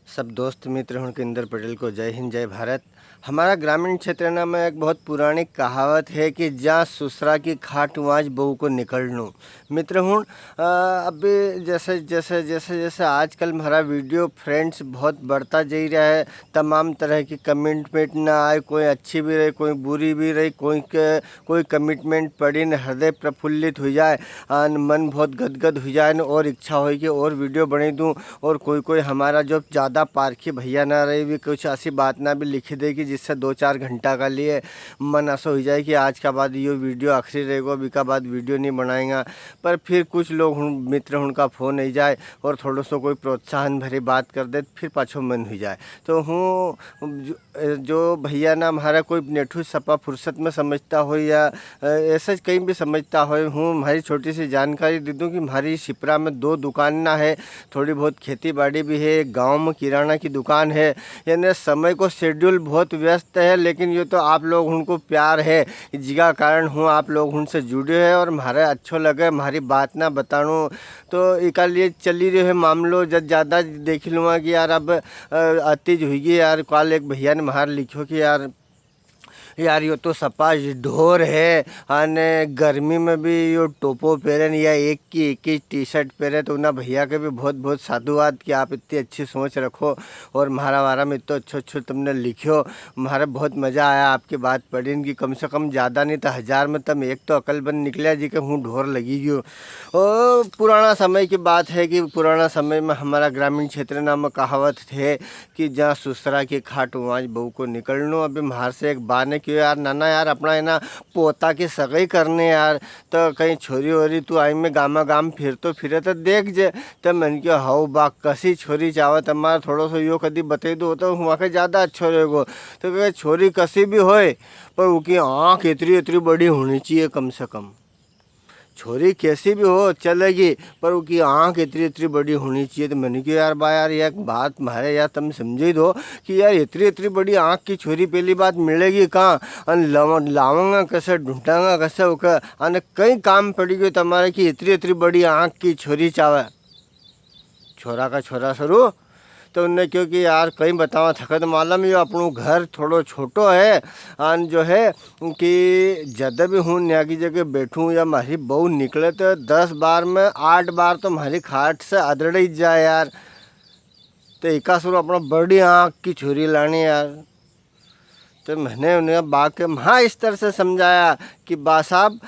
सब दोस्त मित्र हुनकिंदर पटेल को जय हिंद जय भारत। हमारा ग्रामीण क्षेत्र ना में एक बहुत पुरानी कहावत है कि जहाँ सुसरा की खाट वहाँ बहू को निकल लूँ। मित्र हूँ अभी जैसे जैसे जैसे जैसे आजकल हमारा वीडियो फ्रेंड्स बहुत बढ़ता जा रहा है। तमाम तरह की कमिटमेंट ना आए, कोई अच्छी भी रहे कोई बुरी भी रही, कोई कमिटमेंट पड़ी न हृदय प्रफुल्लित हो जाए और मन बहुत गदगद हो जाए न और इच्छा हो कि और वीडियो बना दूँ। और कोई हमारा जो ज़्यादा पारखी भैया ना रहे भी कुछ ऐसी बात ना भी लिख दे कि जिससे 2-4 घंटा का लिए मन ऐसा हो जाए कि आज का बाद ये वीडियो आखिरी रहेगा, अभी का बाद वीडियो नहीं बनाएगा। पर फिर कुछ लोग मित्र उनका फ़ोन नहीं जाए और थोड़ा सा कोई प्रोत्साहन भरी बात कर दे फिर पाछो मन हो जाए। तो जो भैया ना हमारा कोई नेठू सपा फुर्सत में समझता हो या ऐसे कहीं भी समझता हो, हमारी छोटी सी जानकारी दे दूँ कि हमारी शिप्रा में 2 दुकान ना है, थोड़ी बहुत खेती बाड़ी भी है, गांव में किराना की दुकान है। यानी समय को शेड्यूल बहुत व्यस्त है, लेकिन ये तो आप लोग उनको प्यार है जिसका कारण हूँ आप लोग उनसे जुड़े हैं और हमारे अच्छो लगे हमारी बात ना बताऊँ तो इका लिए चली रहे है मामलो। जब ज़्यादा देख लूँगा कि यार अब अतिज हुई यार। कल एक भैया ने बाहर लिखो कि यार यो तो सपा ढोर है अने गर्मी में भी यो टोपो पहरे या एक ही टी शर्ट पहरे। तो ना भैया के भी बहुत बहुत साधुवाद कि आप इतनी अच्छी सोच रखो और मारा में इतना अच्छो तुमने लिखो। हमारा बहुत मज़ा आया आपकी बात पढ़ी कि कम से कम ज़्यादा नहीं तो 1000 में तम एक तो अकलबंद निकला जी के हूँ ढोर लगी गयो। और पुराना समय की बात है कि पुराना समय में हमारा ग्रामीण क्षेत्र नाम कहावत थे कि जहाँ सुसरा की खाट वहाँ बहू को निकलनो। अभी बाहर से एक बा ने क्यों यार नाना यार अपना है ना पोता की सगाई करने यार, तो कहीं छोरी वोरी तू आई में गामा गाम फिरे तो देख जे। तब मैंने क्यों हाउ बा कसी छोरी चावत तुम्हारा थोड़ा सा यो कदी बता दो तो वहाँ के ज़्यादा अच्छा रहेगो। तो कहे छोरी कसी भी होए पर उसकी आँख इतनी बड़ी होनी चाहिए कम से कम। छोरी कैसी भी हो चलेगी पर उसकी आँख इतनी बड़ी होनी चाहिए। तो मैंने कहा यार बा यार एक बात मारे यार तुम समझी दो कि यार इतनी बड़ी आँख की छोरी पहली बात मिलेगी कहाँ और लाऊंगा कैसे ढूंढांगा कैसे होकर और कई काम पड़ेगी तुम्हारे कि इतनी बड़ी आँख की छोरी चावे छोरा का छोरा सरू। तो उनने क्योंकि यार कहीं बतावा थकत मालूम ये अपनों घर थोड़ो छोटो है और जो है कि जब भी हूँ नया की जगह बैठूँ या हमारी बहू निकले तो 10 बार में 8 बार तो हमारी खाट से अदड़ ही जाए यार। तो एका सुर अपना बड़ी आँख की छुरी लानी यार। तो मैंने उन्हें बा के हाँ इस तरह से समझाया कि बा साहब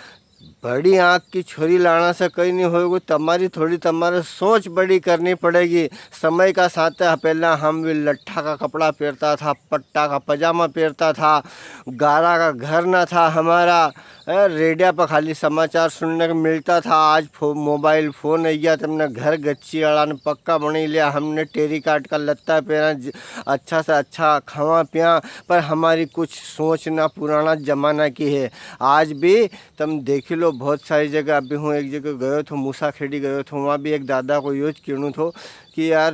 बड़ी आँख की छोरी लाना से कहीं नहीं होगा, तुम्हारी थोड़ी तुम्हारी सोच बड़ी करनी पड़ेगी। समय का साथ है पहला हम भी लट्ठा का कपड़ा पहनता था, पट्टा का पजामा पहनता था, गारा का घर ना था हमारा, रेडियो पर खाली समाचार सुनने को मिलता था। आज मोबाइल फ़ोन आ गया, तुमने घर गच्ची वाला ने पक्का बनी लिया, हमने टेरी काट का लत्ता पहना, अच्छा से अच्छा खावा पिया। पर हमारी कुछ सोच ना पुराना ज़माना की है। आज भी तुम देख लो बहुत सारी जगह। अभी हूँ एक जगह गयो तो मूसा खेड़ी गयो तो वहाँ भी एक दादा को यूज क्यों थो कि यार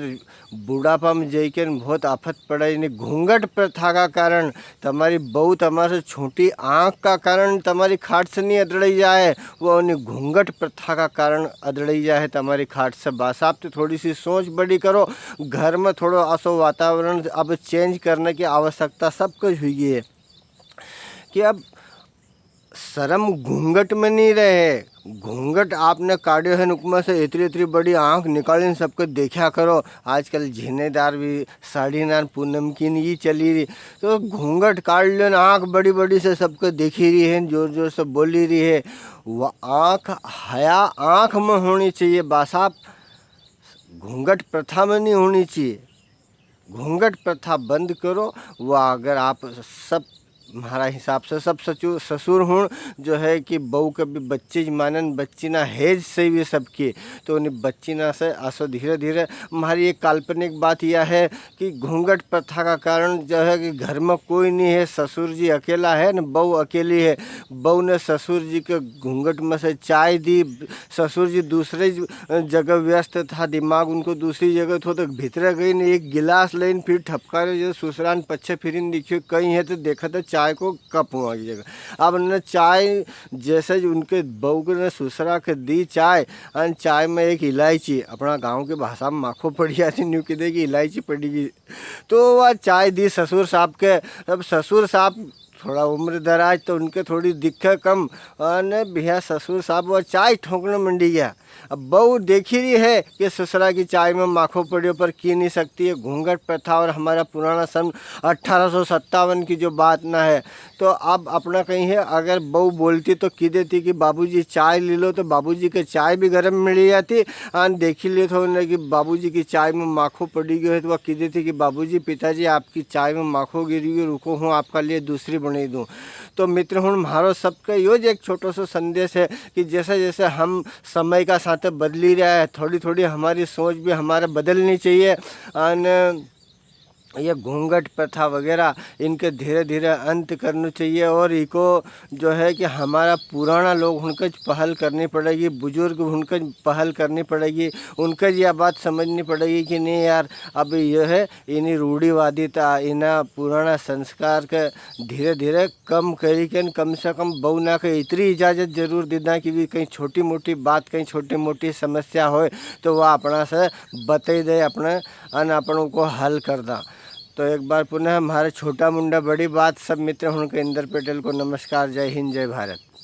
बुढ़ापा में जाके बहुत आफत पड़े नहीं घूंघट प्रथा का कारण तुम्हारी बहू तुम्हारे छोटी आँख का कारण तुम्हारी खाट से नहीं अदड़ई जाए, वो उन्हें घूंघट प्रथा का कारण अदड़ई जाए तुम्हारी खाट से। बासाब तो थोड़ी सी सोच बड़ी करो, घर में थोड़ा असो वातावरण अब चेंज करने की आवश्यकता सब कुछ हुई है कि अब शर्म घूंघट में नहीं रहे। घूंघट आपने काढ़े है नुकमा से इतनी बड़ी आँख निकाली सबको देखा करो। आजकल झीनेदार भी साड़ीदार पूनम की नहीं चली रही तो घूंघट काट लो ना, आँख बड़ी बड़ी से सबको देखी रही है, जोर जोर से बोली रही है। वह आँख हया आँख में होनी चाहिए बासाब, घूंघट प्रथा में नहीं होनी चाहिए। घूंघट प्रथा बंद करो। वह अगर आप सब हमारा हिसाब से सब ससुर हूँ जो है कि बहू के भी बच्ची मानन बच्ची ना हेज से भी सबकी, तो उन्हें बच्ची ना से आसो धीरे धीरे। हमारी एक काल्पनिक बात यह है कि घूंघट प्रथा का कारण जो है कि घर में कोई नहीं है, ससुर जी अकेला है न बहू अकेली है। बहू ने ससुर जी के घूंघट में से चाय दी, ससुर जी दूसरे जगह व्यस्त था, दिमाग उनको दूसरी जगह थो तो भीतर गई न एक गिलास लेन फिर ठपका जो ससुरान पच्छे फिर देखियो कहीं है तो देखा तो चाय को कप हुआ की जगह। अब न चाय जैसे उनके बहू को ने ससुरा के दी चाय, और चाय में एक इलायची, अपना गांव के भाषा में माखो पड़ी जाती, न्यू कह दे कि इलायची पड़ेगी। तो वह चाय दी ससुर साहब के। अब ससुर साहब थोड़ा उम्र दराज, तो उनके थोड़ी दिक्कत कम, और भैया ससुर साहब वह चाय ठोकने मंडी गया। अब बहू देख ही रही है कि ससुरा की चाय में माखो पड़े पर की नहीं सकती है, घूंघट प्रथा और हमारा पुराना सन 1857 की जो बात ना है। तो अब अपना कहीं है, अगर बहू बोलती तो की देती कि बाबूजी चाय ले लो, तो बाबूजी के चाय भी गर्म मिल जाती। और देख ही ले तो उन्हें कि बाबूजी की चाय में माखो पड़ी गई है, तो वह की देती कि बाबूजी पिताजी आपकी चाय में माखो गिरी हुई, रुको हूँ आपका लिए दूसरी बना दूँ। तो मित्र हूँ मारो सबका यो एक छोटो सो संदेश है कि जैसे जैसे हम समय का साथ बदली रहा है, थोड़ी थोड़ी हमारी सोच भी हमारे बदलनी चाहिए। और ये घूंघट प्रथा वगैरह इनके धीरे धीरे अंत करना चाहिए। और इको जो है कि हमारा पुराना लोग उनके पहल करनी पड़ेगी, बुजुर्ग उनके पहल करनी पड़ेगी, उनके यह बात समझनी पड़ेगी कि नहीं यार, अब यह है इन्हीं रूढ़िवादिता, इन्हें पुराना संस्कार के धीरे धीरे कम करी के, कम से कम बहू ना के इतनी इजाज़त ज़रूर देना कि भी कहीं छोटी मोटी बात, कहीं छोटी मोटी समस्या हो तो वह अपना से बता दे, अपने अन अपनों को हल कर दा। तो एक बार पुनः हमारे छोटा मुंडा बड़ी बात सब मित्र उनके इंदर पटेल को नमस्कार। जय हिंद, जय भारत।